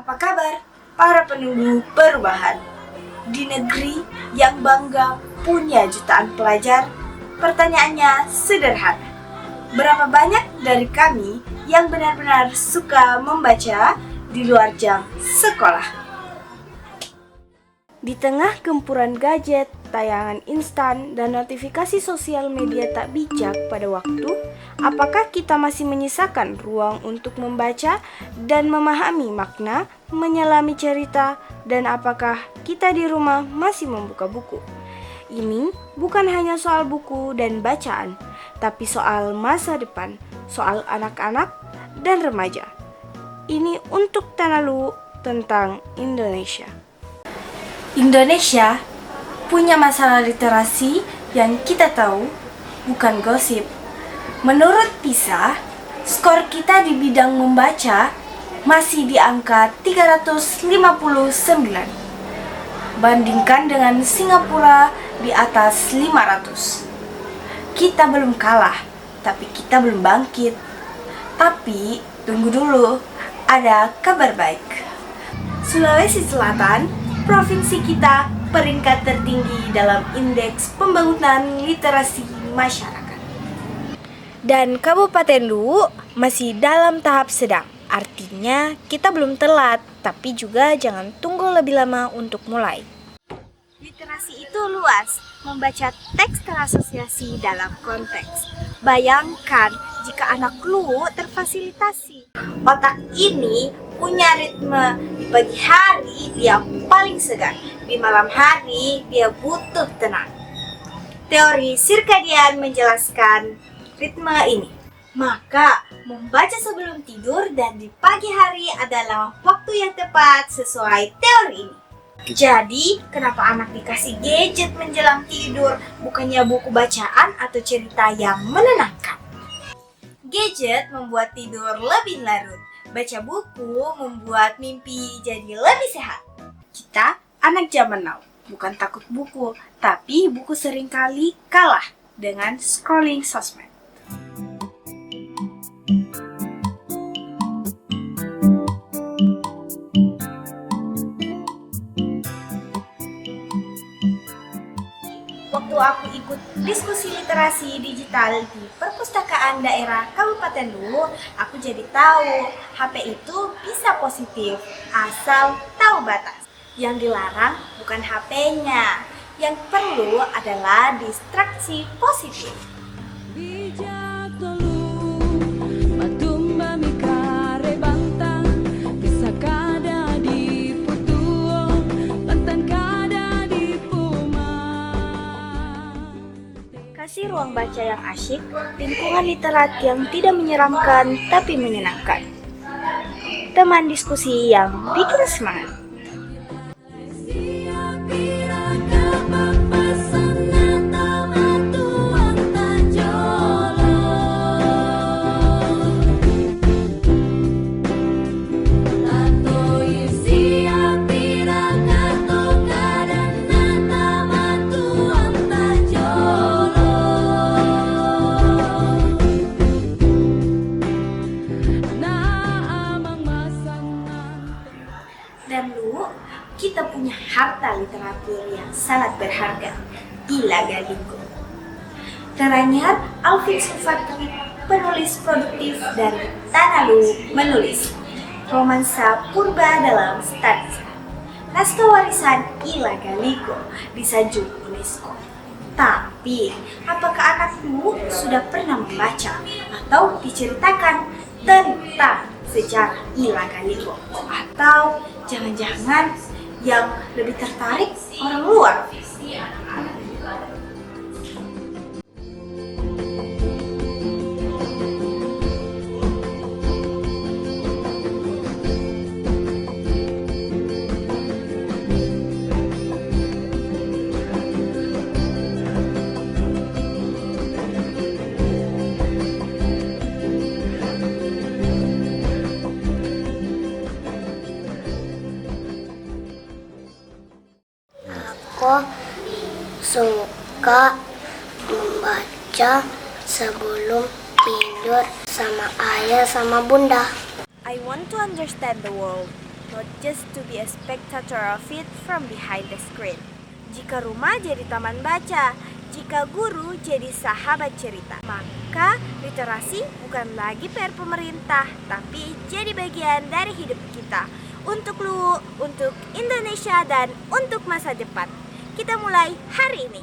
Apa kabar para penunggu perubahan? Di negeri yang bangga punya jutaan pelajar, pertanyaannya sederhana. Berapa banyak dari kami yang benar-benar suka membaca di luar jam sekolah? Di tengah gempuran gadget, tayangan instan, dan notifikasi sosial media tak bijak pada waktu, apakah kita masih menyisakan ruang untuk membaca dan memahami makna, menyelami cerita, dan apakah kita di rumah masih membuka buku? Ini bukan hanya soal buku dan bacaan, tapi soal masa depan, soal anak-anak dan remaja. Ini untuk Tanalu tentang Indonesia. Indonesia punya masalah literasi yang kita tahu bukan gosip. Menurut PISA, skor kita di bidang membaca masih di angka 359. Bandingkan dengan Singapura di atas 500. Kita belum kalah, tapi kita belum bangkit. Tapi tunggu dulu, ada kabar baik. Sulawesi Selatan, provinsi kita peringkat tertinggi dalam indeks pembangunan literasi masyarakat. Dan Kabupaten Luwu masih dalam tahap sedang. Artinya kita belum telat, tapi juga jangan tunggu lebih lama untuk mulai. Literasi itu luas, membaca teks terasosiasi dalam konteks. Bayangkan jika anak Luwu terfasilitasi. Otak ini punya ritme. Di pagi hari dia paling segar, di malam hari dia butuh tenang. Teori sirkadian menjelaskan ritme ini. Maka membaca sebelum tidur dan di pagi hari adalah waktu yang tepat sesuai teori ini. Jadi, kenapa anak dikasih gadget menjelang tidur, bukannya buku bacaan atau cerita yang menenangkan? Gadget membuat tidur lebih larut. Baca buku membuat mimpi jadi lebih sehat. Kita anak zaman now, bukan takut buku, tapi buku seringkali kalah dengan scrolling sosmed. Waktu aku ikut diskusi literasi digital di perpustakaan daerah Kabupaten Luwu, aku jadi tahu HP itu bisa positif asal tahu batas. Yang dilarang bukan HP-nya, yang perlu adalah distraksi positif. Kasih ruang baca yang asyik, lingkungan literat yang tidak menyeramkan tapi menyenangkan. Teman diskusi yang bikin semangat. Dan Luwu, kita punya harta literatur yang sangat berharga, Ila Galinggo. Teranyar Alvin Sufatri, penulis produktif dari Tanalu, menulis romansa purba dalam stanza. Naskah warisan Ila Galinggo disanjung UNESCO. Tapi, apakah anak Luwu sudah pernah membaca atau diceritakan tentang sejarah Ila Galinggo? Atau jangan-jangan yang lebih tertarik orang luar? Aku suka membaca sebelum tidur sama ayah sama bunda. I want to understand the world not just to be a spectator of it from behind the screen. Jika rumah jadi taman baca, jika guru jadi sahabat cerita, maka literasi bukan lagi PR pemerintah, tapi jadi bagian dari hidup kita. Untuk lu, untuk Indonesia, dan untuk masa depan. Kita mulai hari ini.